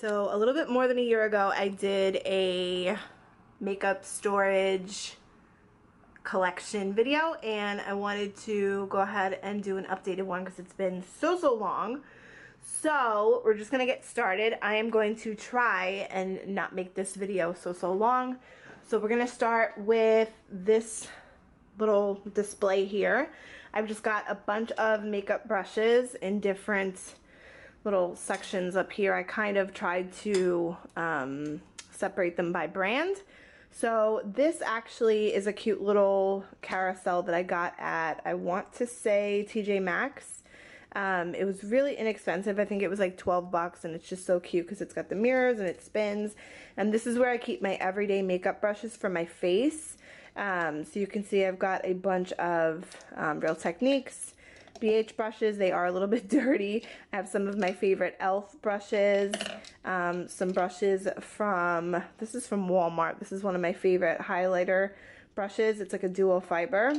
So a little bit more than a year ago, I did a makeup storage collection video, and I wanted to go ahead and do an updated one because it's been so long. So we're just gonna get started. I am going to try and not make this video so long. So we're gonna start with this little display here. I've just got a bunch of makeup brushes in different little sections up here. I kind of tried to separate them by brand. So this actually is a cute little carousel that I got at, I want to say, TJ Maxx. It was really inexpensive. I think it was like 12 bucks, and it's just so cute because it's got the mirrors and it spins. And this is where I keep my everyday makeup brushes for my face. So you can see I've got a bunch of Real Techniques BH brushes. They are a little bit dirty. I have some of my favorite e.l.f. brushes, some brushes from, this is from Walmart. This is one of my favorite highlighter brushes. It's like a dual fiber.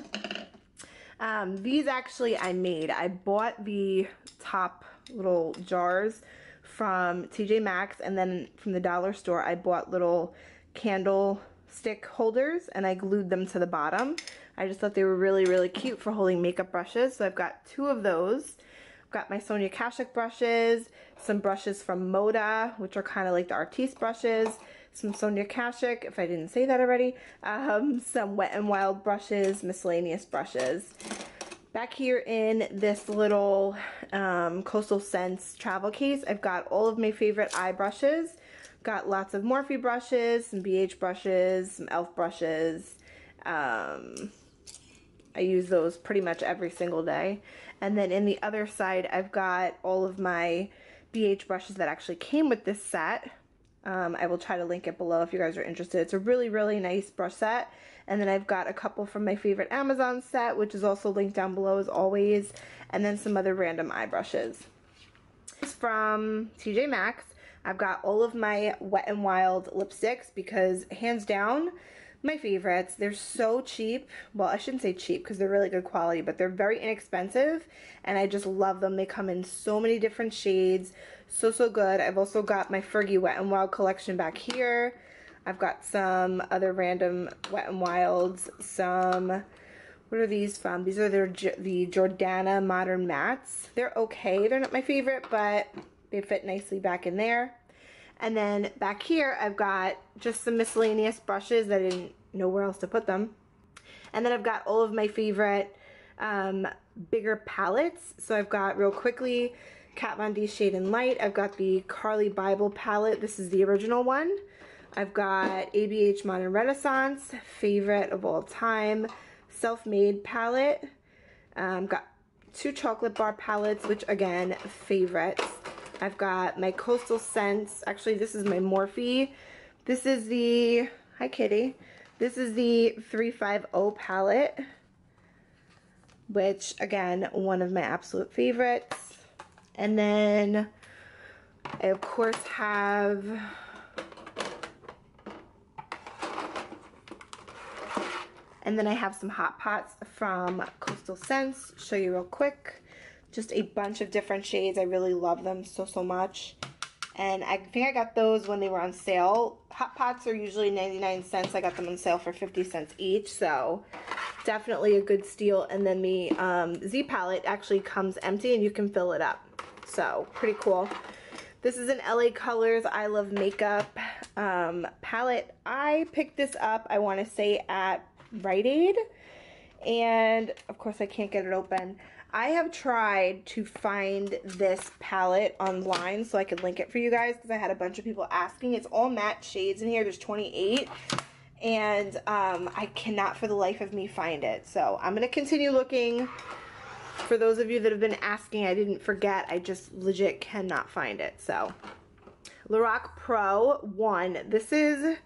These actually I made. I bought the top little jars from TJ Maxx, and then from the dollar store I bought little candle stick holders and I glued them to the bottom. I just thought they were really cute for holding makeup brushes, so I've got 2 of those. I've got my Sonia Kashuk brushes, some brushes from Moda, which are kind of like the Artiste brushes, some Sonia Kashuk, if I didn't say that already, some Wet n Wild brushes, miscellaneous brushes. Back here in this little Coastal Scents travel case, I've got all of my favorite eye brushes. Got lots of Morphe brushes, some BH brushes, some e.l.f. brushes. I use those pretty much every single day. And then in the other side, I've got all of my BH brushes that actually came with this set. I will try to link it below if you guys are interested. It's a really nice brush set. And then I've got a couple from my favorite Amazon set, which is also linked down below as always. And then some other random eye brushes. From TJ Maxx. I've got all of my Wet n Wild lipsticks because, hands down, my favorites. They're so cheap. Well, I shouldn't say cheap because they're really good quality, but they're very inexpensive and I just love them. They come in so many different shades. So good. I've also got my Fergie Wet n Wild collection back here. I've got some other random Wet n Wilds. Some, what are these from? These are the Jordana Modern Mattes. They're okay. They're not my favorite, but they fit nicely back in there. And then back here, I've got just some miscellaneous brushes that I didn't know where else to put them. And then I've got all of my favorite bigger palettes. So I've got, real quickly, Kat Von D Shade and Light. I've got the Carly Bible palette. This is the original one. I've got ABH Modern Renaissance, favorite of all time. Self-Made palette. Got 2 chocolate bar palettes, which again, favorites. I've got my Coastal Scents. Actually, this is my Morphe. This is the, hi kitty. This is the 350 palette, which again, one of my absolute favorites. And then I of course have some Hot Pots from Coastal Scents. Show you real quick. Just a bunch of different shades. I really love them so much. And I think I got those when they were on sale. Hot Pots are usually 99 cents. I got them on sale for 50 cents each. So definitely a good steal. And then the Z palette actually comes empty and you can fill it up. So pretty cool. This is an LA Colors I Love Makeup palette. I picked this up, I want to say, at Rite Aid. And of course I can't get it open. I have tried to find this palette online so I could link it for you guys because I had a bunch of people asking. It's all matte shades in here. There's 28. And I cannot for the life of me find it. So I'm going to continue looking. For those of you that have been asking, I didn't forget. I just legit cannot find it. So Lorac Pro 1. This is,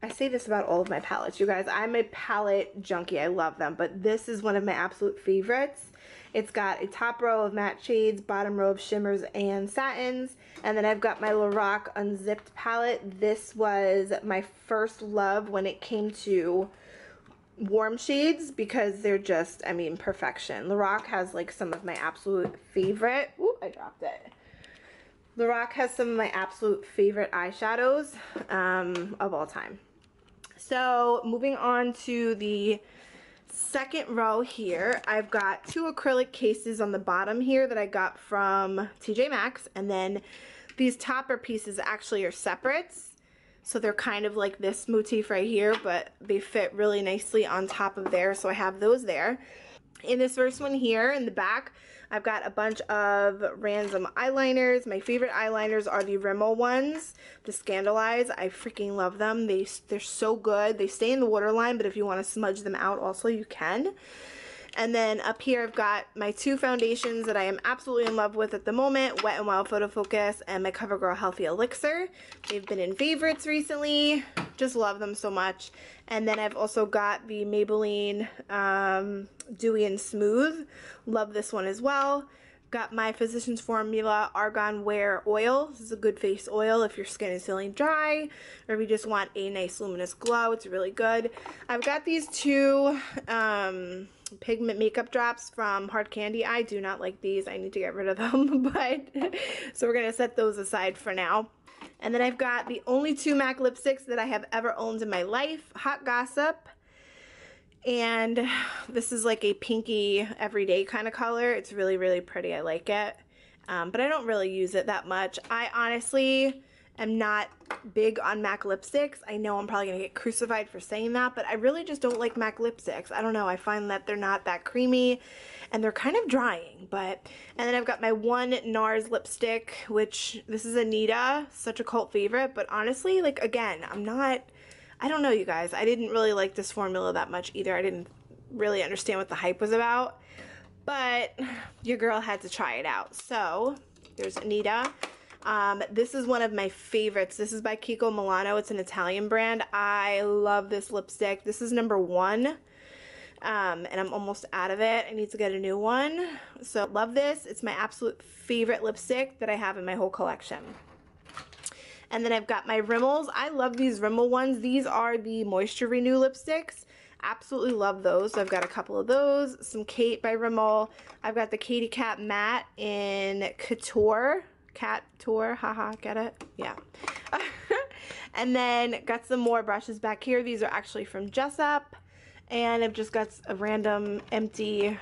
I say this about all of my palettes, you guys. I'm a palette junkie. I love them. But this is one of my absolute favorites. It's got a top row of matte shades, bottom row of shimmers and satins. And then I've got my Lorac Unzipped palette. This was my first love when it came to warm shades because they're just, I mean, perfection. Lorac has like some of my absolute favorite, ooh, I dropped it. Lorac has some of my absolute favorite eyeshadows of all time. So moving on to the second row here, I've got two acrylic cases on the bottom here that I got from TJ Maxx, and then these topper pieces actually are separates. So they're kind of like this motif right here, but they fit really nicely on top of there, so I have those there. In this first one here in the back, I've got a bunch of random eyeliners. My favorite eyeliners are the Rimmel ones, the Scandalize. I freaking love them. They're so good. They stay in the waterline, but if you want to smudge them out also, you can. And then up here I've got my two foundations that I am absolutely in love with at the moment, Wet n Wild Photo Focus and my CoverGirl Healthy Elixir. They've been in favorites recently. Just love them so much. And then I've also got the Maybelline Dewy and Smooth. Love this one as well. Got my Physicians Formula Argan Wear Oil. This is a good face oil if your skin is feeling dry or if you just want a nice luminous glow. It's really good. I've got these two pigment makeup drops from Hard Candy. I do not like these. I need to get rid of them, but so we're gonna set those aside for now. And then I've got the only two MAC lipsticks that I have ever owned in my life, Hot Gossip, and this is like a pinky everyday kind of color. It's really, really pretty. I like it, but I don't really use it that much. I honestly am not big on MAC lipsticks. I know I'm probably gonna get crucified for saying that, but I really just don't like MAC lipsticks. I don't know, I find that they're not that creamy and they're kind of drying. And then I've got my one NARS lipstick, which this is Anita, such a cult favorite, but honestly, like, again, I don't know, you guys, I didn't really like this formula that much either. I didn't really understand what the hype was about, but your girl had to try it out. So there's Anita. This is one of my favorites. This is by Kiko Milano. It's an Italian brand. I love this lipstick. This is number 1. And I'm almost out of it. I need to get a new one. So love this. It's my absolute favorite lipstick that I have in my whole collection. And then I've got my Rimmels. I love these Rimmel ones. These are the Moisture Renew lipsticks. Absolutely love those. So I've got a couple of those. Some Kate by Rimmel. I've got the Katy Kat Matte in Couture. Cat Tour, haha, get it? Yeah. And then got some more brushes back here. These are actually from Jessup. And I've just got a random empty,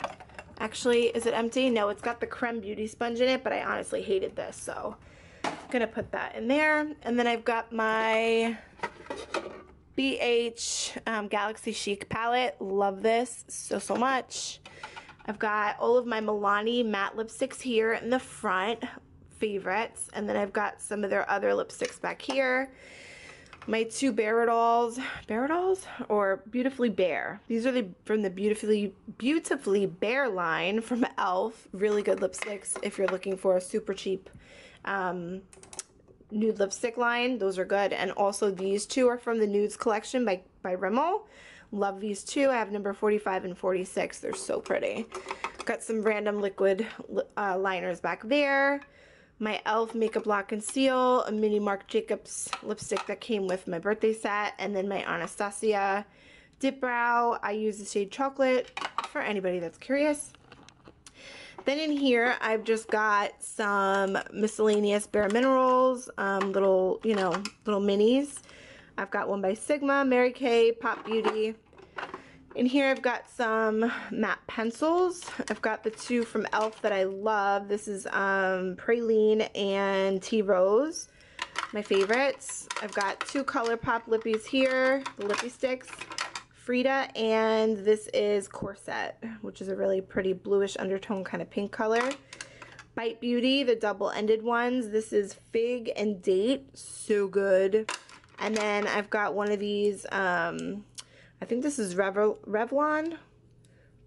actually, is it empty? No, it's got the Creme Beauty Sponge in it, but I honestly hated this, so I'm gonna put that in there. And then I've got my BH Galaxy Chic palette. Love this so much. I've got all of my Milani matte lipsticks here in the front. Favorites, and then I've got some of their other lipsticks back here. My two Baradolls or Beautifully Bare. These are from the Beautifully Bare line from e.l.f. Really good lipsticks if you're looking for a super cheap nude lipstick line. Those are good. And also these two are from the Nudes collection by Rimmel. Love these two. I have number 45 and 46. They're so pretty. Got some random liquid liners back there. My e.l.f. Makeup Lock and Seal, a mini Marc Jacobs lipstick that came with my birthday set, and then my Anastasia Dip Brow. I use the shade Chocolate for anybody that's curious. Then in here, I've just got some miscellaneous Bare Minerals, little minis. I've got one by Sigma, Mary Kay, Pop Beauty. In here I've got some matte pencils. I've got the two from e.l.f. that I love. This is Praline and Tea Rose, my favorites. I've got two ColourPop lippies here, the lippy sticks, Frida, and this is Corset, which is a really pretty bluish undertone kind of pink color. Bite Beauty, the double-ended ones. This is Fig and Date, so good. And then I've got one of these, I think this is Revlon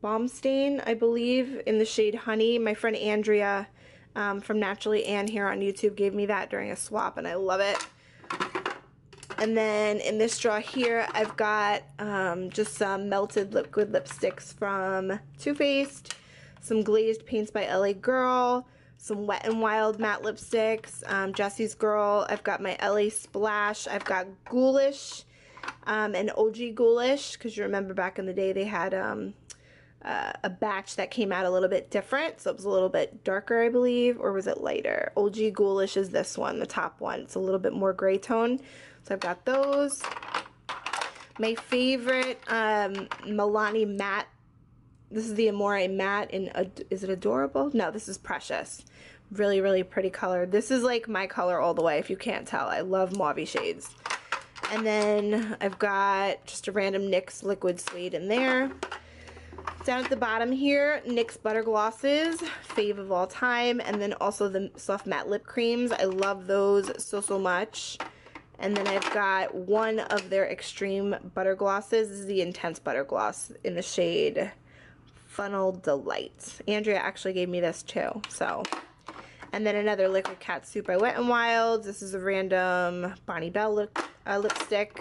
Balm Stain, I believe, in the shade Honey. My friend Andrea from Naturally Ann here on YouTube gave me that during a swap, and I love it. And then in this drawer here, I've got just some melted liquid lipsticks from Too Faced, some glazed paints by LA Girl, some Wet n Wild matte lipsticks, Jessie's Girl. I've got my LA Splash. I've got Ghoulish, and OG Ghoulish, because you remember back in the day they had a batch that came out a little bit different, so it was a little bit darker, I believe, or was it lighter? OG Ghoulish is this one, the top one. It's a little bit more gray tone, so I've got those. My favorite Milani matte. This is the Amore matte in, is it Adorable? No, this is Precious. Really, really pretty color. This is like my color all the way, if you can't tell. I love mauve shades. And then I've got just a random NYX Liquid Suede in there. Down at the bottom here, NYX Butter Glosses, fave of all time. And then also the Soft Matte Lip Creams. I love those so much. And then I've got one of their Extreme Butter Glosses. This is the Intense Butter Gloss in the shade Funnel Delight. Andrea actually gave me this too, so. And then another Liquid Cat Soup by Wet n Wild. This is a random Bonnie Bell lipstick.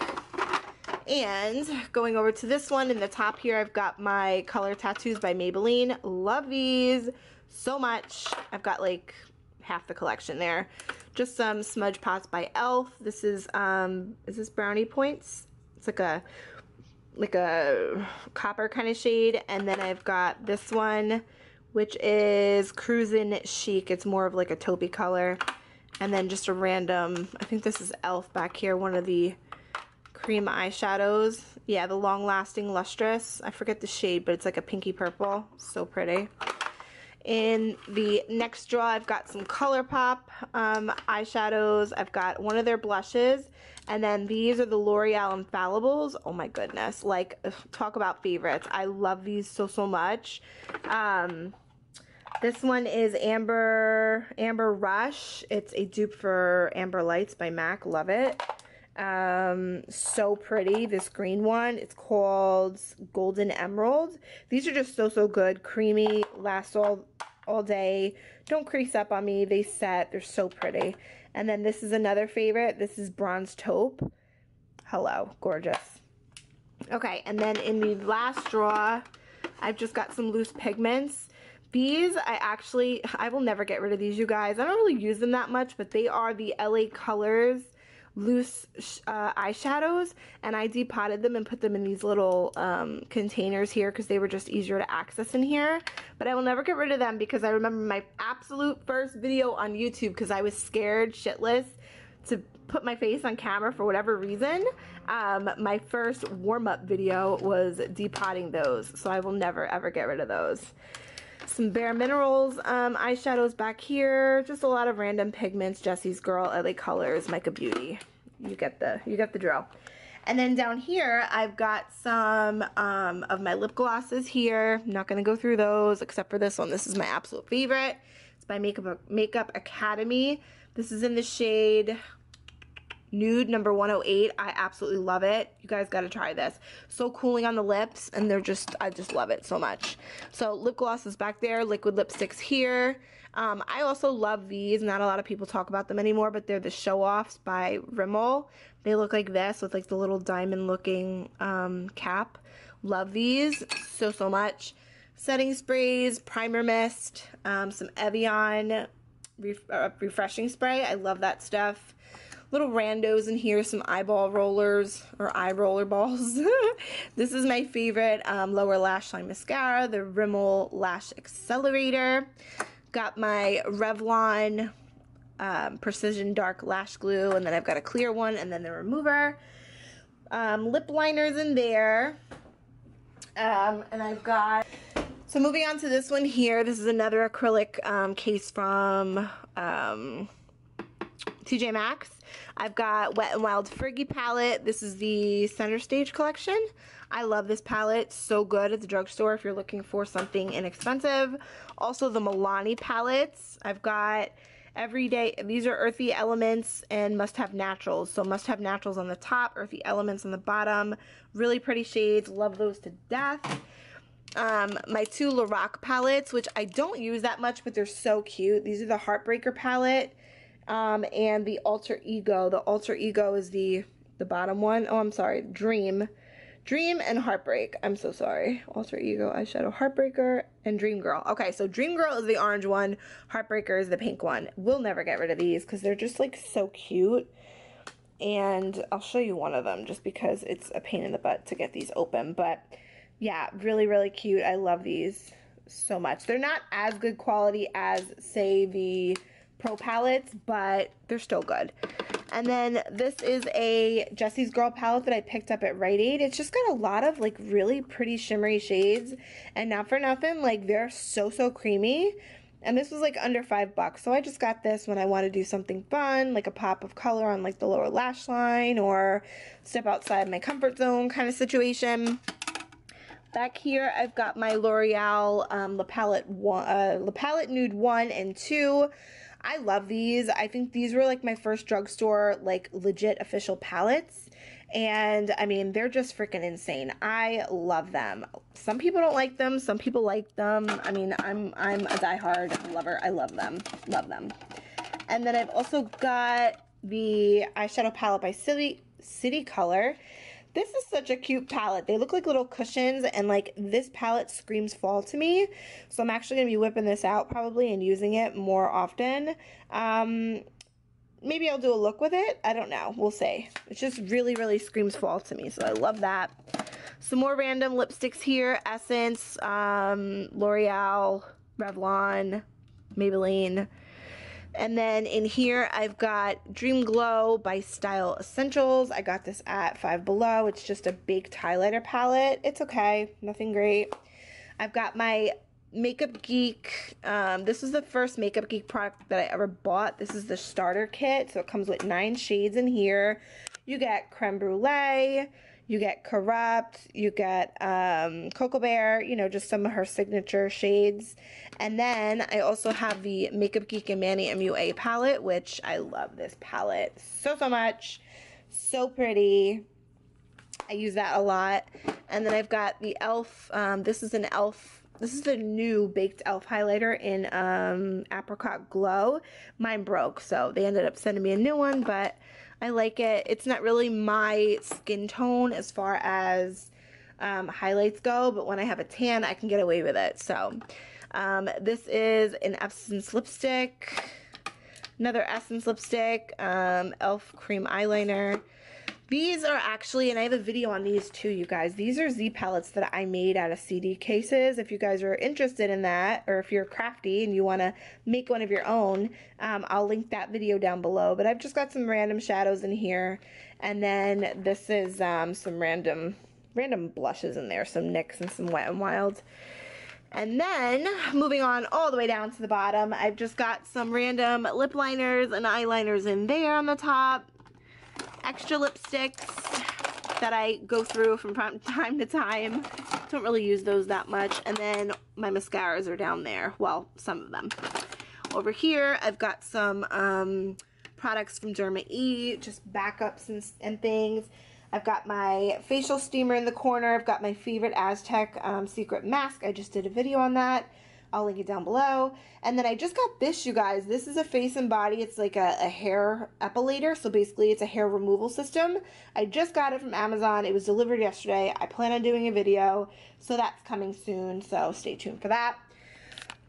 And going over to this one in the top here, I've got my Color Tattoos by Maybelline. Love these so much. I've got like half the collection there. Just some Smudge Pots by e.l.f. This is this Brownie Points? It's like a copper kind of shade. And then I've got this one, which is Cruisin' Chic. It's more of like a taupey color. And then just a random, I think this is e.l.f. back here, one of the cream eyeshadows. Yeah, the Long Lasting Lustrous. I forget the shade, but it's like a pinky purple. So pretty. In the next drawer, I've got some ColourPop eyeshadows. I've got one of their blushes. And then these are the L'Oreal Infallibles. Oh my goodness. Like, talk about favorites. I love these so much. This one is Amber Rush. It's a dupe for Amber Lights by MAC. Love it. So pretty. This green one, it's called Golden Emerald. These are just so good. Creamy, last all day. Don't crease up on me. They set. They're so pretty. And then this is another favorite. This is Bronze Taupe. Hello, gorgeous. Okay, and then in the last drawer, I've just got some loose pigments. These, I will never get rid of these, you guys. I don't really use them that much, but they are the LA Colors loose eyeshadows, and I depotted them and put them in these little containers here because they were just easier to access in here. But I will never get rid of them because I remember my absolute first video on YouTube, because I was scared shitless to put my face on camera for whatever reason. My first warm-up video was depotting those, so I will never ever get rid of those. Some Bare Minerals eyeshadows back here. Just a lot of random pigments. Jessie's Girl, LA Colors, Mica Beauty. You get the drill. And then down here, I've got some of my lip glosses here. I'm not going to go through those except for this one. This is my absolute favorite. It's by Makeup Academy. This is in the shade Nude number 108. I absolutely love it. You guys got to try this. So cooling on the lips, and I just love it so much. So lip gloss is back there, liquid lipsticks here. I also love these. Not a lot of people talk about them anymore, but they're the Show Offs by Rimmel. They look like this with like the little diamond looking cap. Love these so much. Setting sprays, primer mist, some Evian refreshing spray. I love that stuff. Little randos in here, some eyeball rollers or eye roller balls. This is my favorite lower lash line mascara, the Rimmel Lash Accelerator. Got my Revlon Precision Dark Lash Glue, and then I've got a clear one, and then the remover. Lip liners in there. And I've got, so moving on to this one here, this is another acrylic case from TJ Maxx. I've got Wet n Wild Fergie palette. This is the Center Stage collection. I love this palette. So good at the drugstore if you're looking for something inexpensive. Also the Milani palettes. I've got Everyday. These are Earthy Elements and Must Have Naturals. So Must Have Naturals on the top, Earthy Elements on the bottom. Really pretty shades. Love those to death. My two Lorac palettes, which I don't use that much, but they're so cute. These are the Heartbreaker palette. And the Alter Ego. The Alter Ego is the bottom one. Oh, I'm sorry. Dream and Heartbreak. I'm so sorry. Alter Ego eyeshadow, Heartbreaker, and Dream Girl. Okay, so Dream Girl is the orange one. Heartbreaker is the pink one. We'll never get rid of these because they're just like so cute. And I'll show you one of them just because it's a pain in the butt to get these open. But Yeah, really, really cute. I love these so much. They're not as good quality as, say, the Pro palettes, but they're still good. And then this is a Jessie's Girl palette that I picked up at Rite Aid. It's just got a lot of like really pretty shimmery shades, and not for nothing, like they're so creamy. And this was like under $5, so I just got this when I want to do something fun, like a pop of color on like the lower lash line or step outside my comfort zone kind of situation. Back here, I've got my L'Oreal La Palette Nude 1 and 2. I love these. I think these were like my first drugstore, like legit official palettes. And I mean, they're just freaking insane. I love them. Some people don't like them. Some people like them. I mean, I'm a diehard lover. I love them. Love them. And then I've also got the eyeshadow palette by City Color. This is such a cute palette. They look like little cushions, and like this palette screams fall to me. So I'm actually going to be whipping this out probably and using it more often. Maybe I'll do a look with it. I don't know. We'll see. It just really screams fall to me. So I love that. Some more random lipsticks here. Essence, L'Oreal, Revlon, Maybelline. And then in here, I've got Dream Glow by Style Essentials. I got this at Five Below. It's just a baked highlighter palette. It's okay. Nothing great. I've got my Makeup Geek. This is the first Makeup Geek product that I ever bought. This is the starter kit. So it comes with 9 shades in here. You get Creme Brulee. You get Corrupt, you get Cocoa Bear, you know, just some of her signature shades. And then I also have the Makeup Geek and Manny MUA palette, which I love this palette so much. So pretty. I use that a lot. And then I've got the e.l.f. This is an e.l.f. This is the new Baked e.l.f. highlighter in Apricot Glow. Mine broke, so they ended up sending me a new one, but I like it. It's not really my skin tone as far as highlights go, but when I have a tan, I can get away with it. So this is an Essence lipstick, another Essence lipstick, e.l.f. cream eyeliner. These are actually, and I have a video on these too, you guys. These are Z palettes that I made out of CD cases. If you guys are interested in that, or if you're crafty and you want to make one of your own, I'll link that video down below. But I've just got some random shadows in here. And then this is some random blushes in there, some NYX and some Wet n Wild. And then, moving on all the way down to the bottom, I've just got some random lip liners and eyeliners in there on the top. Extra lipsticks that I go through from time to time. Don't really use those that much. And then my mascaras are down there. Well, some of them. Over here, I've got some products from Derma E, just backups and things. I've got my facial steamer in the corner. I've got my favorite Aztec secret mask. I just did a video on that. I'll link it down below. And then I just got this, you guys. This is a face and body. It's like a hair epilator. So basically it's a hair removal system. I just got it from Amazon. It was delivered yesterday. I plan on doing a video. So that's coming soon. So stay tuned for that.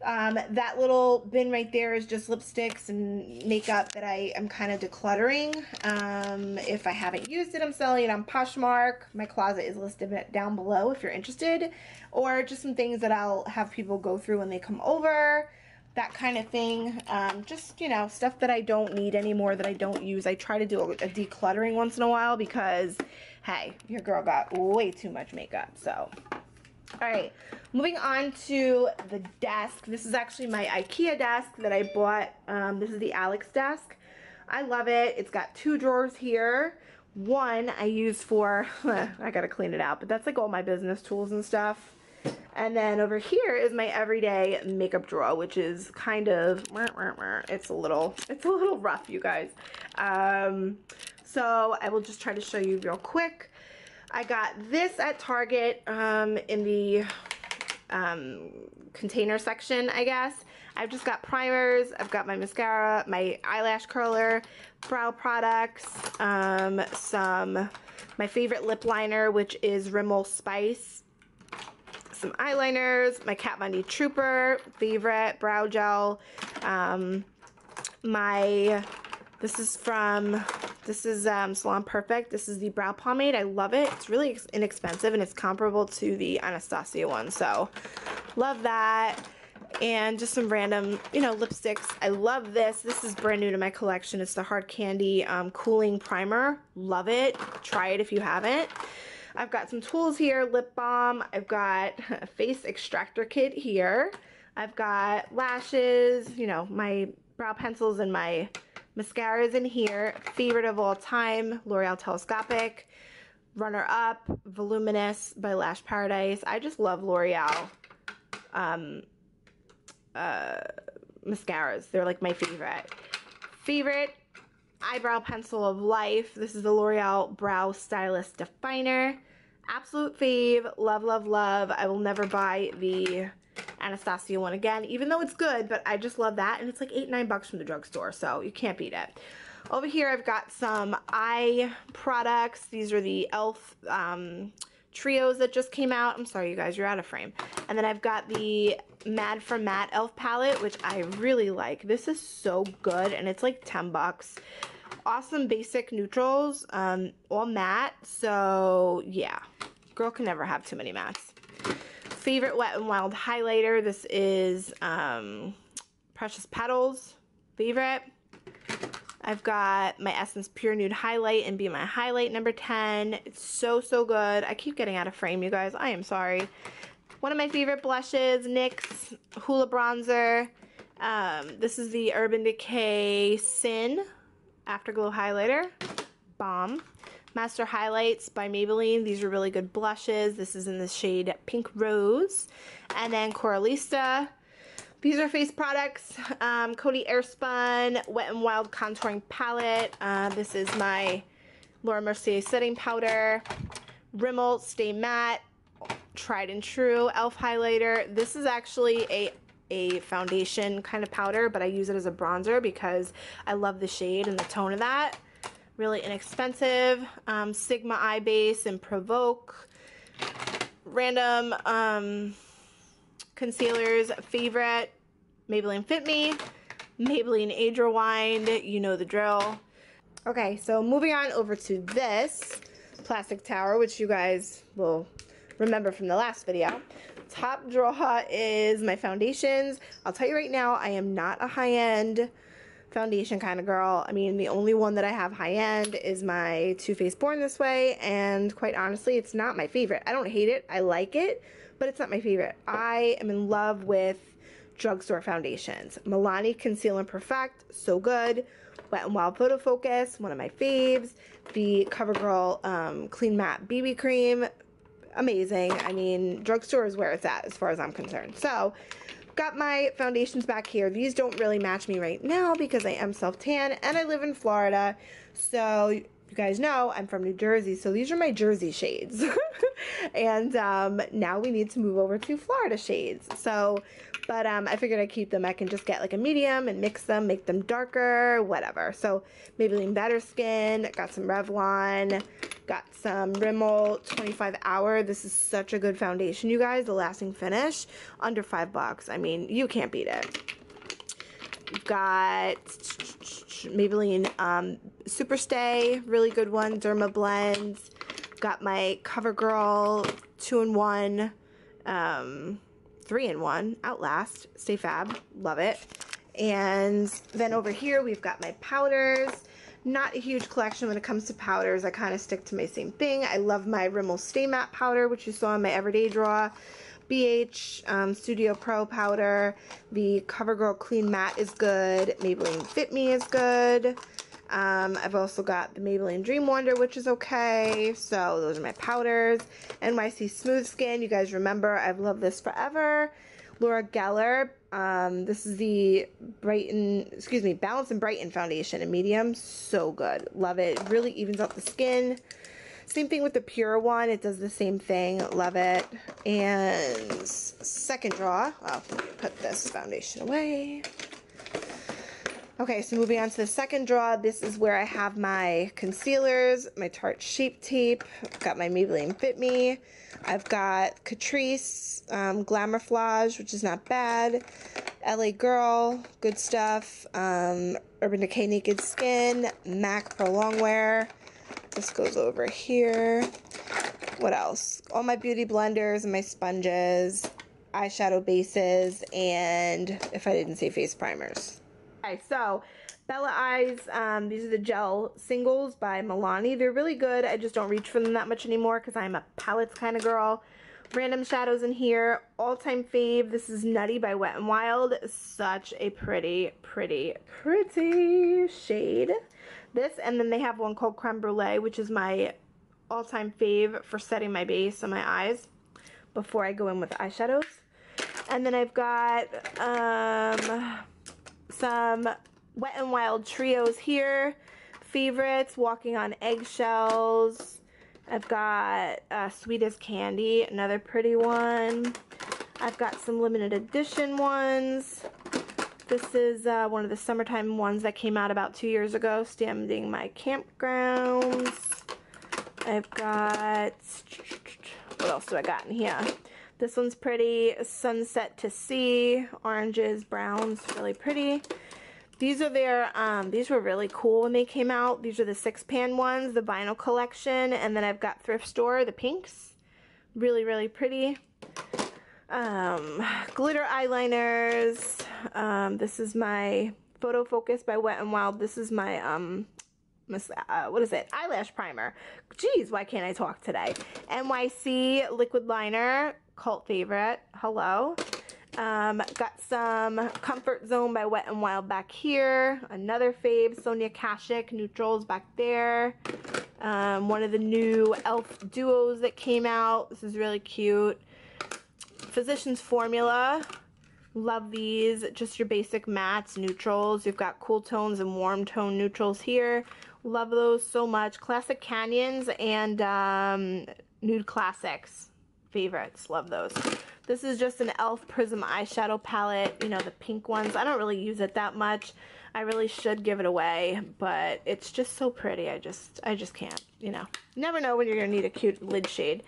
That little bin right there is just lipsticks and makeup that I am kind of decluttering. If I haven't used it, I'm selling it on PoshMark. My closet is listed down below if you're interested. Or just some things that I'll have people go through when they come over. That kind of thing. Just, you know, stuff that I don't need anymore, that I don't use. I try to do a decluttering once in a while because, hey, your girl got way too much makeup, so... Alright, moving on to the desk. This is actually my IKEA desk that I bought. This is the Alex desk. I love it. It's got 2 drawers here. One I use for, I gotta clean it out, but that's like all my business tools and stuff. And then over here is my everyday makeup drawer, which is kind of, it's a little rough, you guys. So I will just try to show you real quick. I got this at Target in the container section, I guess. I've just got primers, I've got my mascara, my eyelash curler, brow products, my favorite lip liner, which is Rimmel Spice, some eyeliners, my Kat Von D Trooper favorite brow gel, this is from This is Salon Perfect. This is the brow pomade. I love it. It's really inexpensive and it's comparable to the Anastasia one. So love that. And just some random, you know, lipsticks. I love this. This is brand new to my collection. It's the Hard Candy Cooling Primer. Love it. Try it if you haven't. I've got some tools here. Lip balm. I've got a face extractor kit here. I've got lashes, you know, my brow pencils and my mascaras in here. Favorite of all time, L'Oreal Telescopic. Runner Up, Voluminous by Lash Paradise. I just love L'Oreal mascaras. They're like my favorite eyebrow pencil of life. This is the L'Oreal Brow Stylist Definer. Absolute fave. Love, love, love. I will never buy the Anastasia one again, even though it's good, but I just love that, and it's like $8-9 from the drugstore, so you can't beat it. Over here I've got some eye products. These are the e.l.f. trios that just came out. I'm sorry you guys, you're out of frame. And then I've got the Mad for Matte e.l.f. palette, which I really like. This is so good, and it's like $10. Awesome basic neutrals, all matte, so yeah, girl can never have too many mattes. Favorite Wet n Wild highlighter. This is Precious Petals. Favorite. I've got my Essence Pure Nude Highlight and Be My Highlight number 10. It's so, so good. I keep getting out of frame, you guys. I am sorry. One of my favorite blushes, NYX Hoola Bronzer. This is the Urban Decay Sin Afterglow Highlighter. Bomb. Master Highlights by Maybelline. These are really good blushes. This is in the shade Pink Rose. And then Coralista. These are face products. Coty Airspun Wet n Wild Contouring Palette. This is my Laura Mercier Setting Powder. Rimmel Stay Matte. Tried and True e.l.f. Highlighter. This is actually a foundation kind of powder, but I use it as a bronzer because I love the shade and the tone of that. Really inexpensive. Sigma Eye Base and Provoke. Random concealers. Favorite, Maybelline Fit Me. Maybelline Age Rewind. You know the drill. Okay, so moving on over to this plastic tower, which you guys will remember from the last video. Top drawer is my foundations. I'll tell you right now, I am not a high-end foundation kind of girl. I mean, the only one that I have high-end is my Too Faced Born This Way, and quite honestly, it's not my favorite. I don't hate it. I like it, but it's not my favorite. I am in love with drugstore foundations. Milani Conceal and Perfect, so good. Wet n Wild Photo Focus, one of my faves. The CoverGirl Clean Matte BB Cream, amazing. I mean, drugstore is where it's at as far as I'm concerned. So, got my foundations back here. These don't really match me right now because I am self-tan and I live in Florida. So you guys know I'm from New Jersey, so these are my Jersey shades. And now we need to move over to Florida shades. So, but I figured I'd keep them. I can just get like a medium and mix them, make them darker, whatever. So Maybelline Better Skin, got some Revlon, got some Rimmel 25 Hour. This is such a good foundation, you guys. The lasting finish, under $5. I mean, you can't beat it. We've got Maybelline Superstay, really good one. Derma Blends. Got my CoverGirl 2-in-1, 3-in-1, Outlast, Stay Fab, love it. And then over here we've got my powders. Not a huge collection when it comes to powders. I kind of stick to my same thing. I love my Rimmel Stay Matte powder, which you saw in my everyday drawer. BH Studio Pro powder. The CoverGirl Clean Matte is good. Maybelline Fit Me is good. I've also got the Maybelline Dream Wonder, which is okay. So those are my powders. NYC Smooth Skin. You guys remember, I've loved this forever. Laura Geller. This is the Balance and Brighten foundation in medium. So good. Love it. It really evens out the skin. Same thing with the Pure one. It does the same thing. Love it. And second drawer. Well, let me put this foundation away. Okay, so moving on to the second drawer, this is where I have my concealers, my Tarte Shape Tape, I've got my Maybelline Fit Me, I've got Catrice Glamourflage, which is not bad, LA Girl, good stuff. Urban Decay Naked Skin, MAC Pro Longwear. This goes over here. What else? All my beauty blenders and my sponges, eyeshadow bases, and if I didn't say face primers. Okay, so Bella Eyes, these are the gel singles by Milani. They're really good. I just don't reach for them that much anymore because I'm a palettes kind of girl. Random shadows in here. All-time fave. This is Nutty by Wet n Wild. Such a pretty shade. This, and then they have one called Creme Brulee, which is my all-time fave for setting my base on my eyes before I go in with eyeshadows. And then I've got some Wet n Wild trios here. Favorites, Walking on Eggshells. I've got Sweet as Candy, another pretty one. I've got some limited edition ones. This is one of the summertime ones that came out about 2 years ago, Standing My Campgrounds. I've got, what else do I got in here? This one's pretty, Sunset to Sea, oranges, browns, really pretty. These are their, these were really cool when they came out. These are the 6-pan ones, the vinyl collection, and then I've got Thrift Store, the pinks. Really pretty. Glitter eyeliners. This is my Photo Focus by Wet n Wild. This is my, what is it? Eyelash primer. Jeez, why can't I talk today? NYC liquid liner, cult favorite. Hello. Got some Comfort Zone by Wet n Wild back here. Another fave, Sonia Kashuk neutrals back there. One of the new e.l.f. duos that came out. This is really cute. Physicians Formula. Love these. Just your basic mattes, neutrals. You've got cool tones and warm tone neutrals here. Love those so much. Classic Canyons and Nude Classics. Favorites. Love those. This is just an e.l.f. Prism eyeshadow palette. You know, the pink ones. I don't really use it that much. I really should give it away, but it's just so pretty. I just can't, you know. Never know when you're going to need a cute lid shade.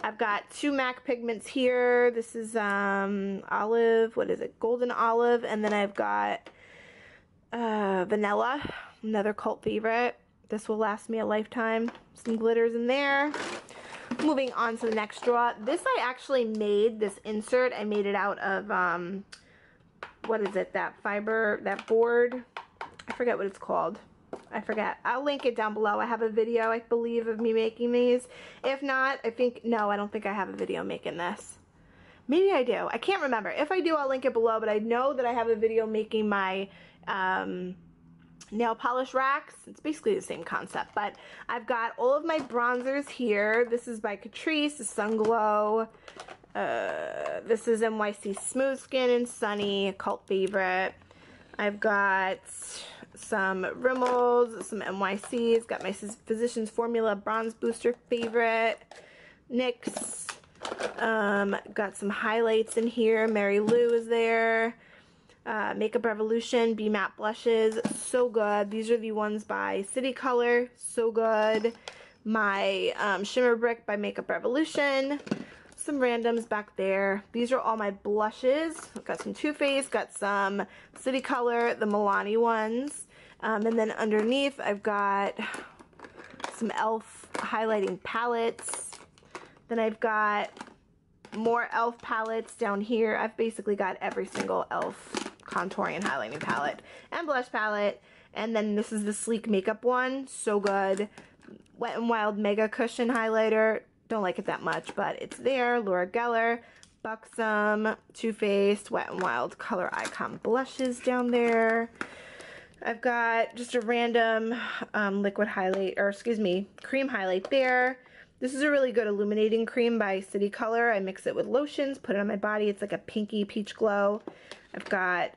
I've got 2 MAC pigments here. This is olive, what is it? Golden olive. And then I've got vanilla, another cult favorite. This will last me a lifetime. Some glitters in there. Moving on to the next drawer. This I actually made, this insert. I made it out of, what is it, that fiber, that board? I forget what it's called. I forget. I'll link it down below. I have a video, I believe, of me making these. If not, I think, no, I don't think I have a video making this. Maybe I do. I can't remember. If I do, I'll link it below, but I know that I have a video making my nail polish racks. It's basically the same concept, but I've got all of my bronzers here. This is by Catrice, the Sun Glow. This is NYC Smooth Skin and Sunny, a cult favorite. I've got some Rimmels, some NYCs, got my Physicians Formula Bronze Booster favorite, NYX, got some highlights in here, Mary Lou is there, Makeup Revolution, Be Matte Blushes, so good. These are the ones by City Color, so good. My Shimmer Brick by Makeup Revolution. Some randoms back there. These are all my blushes. I've got some Too Faced, got some City Color, the Milani ones. And then underneath I've got some e.l.f. highlighting palettes. Then I've got more e.l.f. palettes down here. I've basically got every single e.l.f. contouring and highlighting palette and blush palette. And then this is the Sleek Makeup one. So good. Wet n Wild Mega Cushion Highlighter. Don't like it that much, but it's there. Laura Geller, Buxom, Too Faced, Wet n Wild Color Icon blushes down there. I've got just a random liquid highlight, or excuse me, cream highlight there. This is a really good illuminating cream by City Color. I mix it with lotions, put it on my body. It's like a pinky peach glow. I've got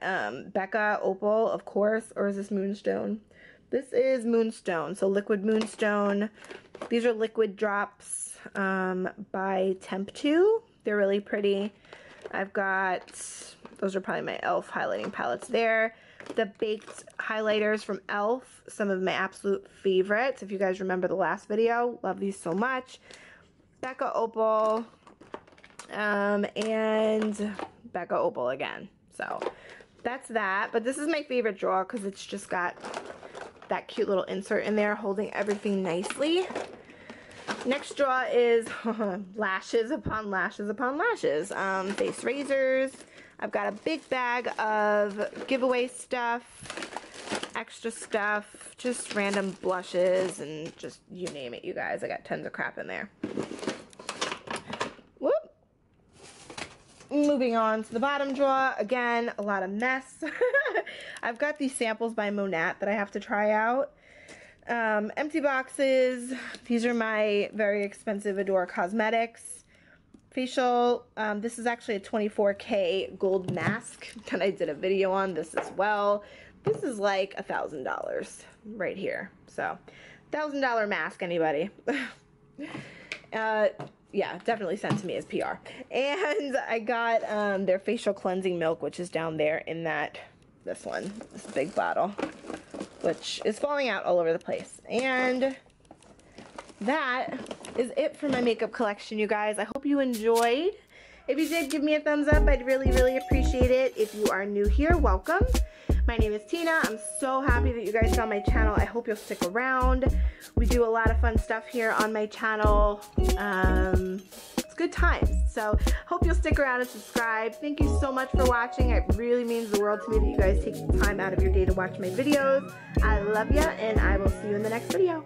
Becca Opal, of course, or is this Moonstone? This is Moonstone, so Liquid Moonstone. These are liquid drops by Temp2. They're really pretty. I've got, those are probably my e.l.f. highlighting palettes there. The baked highlighters from e.l.f. Some of my absolute favorites. If you guys remember the last video, love these so much. Becca Opal, and Becca Opal again. So that's that. But this is my favorite drawer because it's just got that cute little insert in there holding everything nicely. Next drawer is lashes upon lashes upon lashes. Face razors. I've got a big bag of giveaway stuff, extra stuff, just random blushes, and just you name it, you guys. I got tons of crap in there. Whoop. Moving on to the bottom drawer. Again, a lot of mess. I've got these samples by Monat that I have to try out. Empty boxes. These are my very expensive Adore Cosmetics facial. This is actually a 24K gold mask that I did a video on this as well. This is like $1,000 right here. So, $1,000 mask, anybody? Yeah, definitely sent to me as PR. And I got their facial cleansing milk, which is down there in this big bottle, which is falling out all over the place. And that is it for my makeup collection, you guys. I hope you enjoyed. If you did, give me a thumbs up. I'd really, really appreciate it. If you are new here, welcome. My name is Tina. I'm so happy that you guys found my channel. I hope you'll stick around. We do a lot of fun stuff here on my channel. It's good times. So hope you'll stick around and subscribe. Thank you so much for watching. It really means the world to me that you guys take the time out of your day to watch my videos. I love ya, and I will see you in the next video.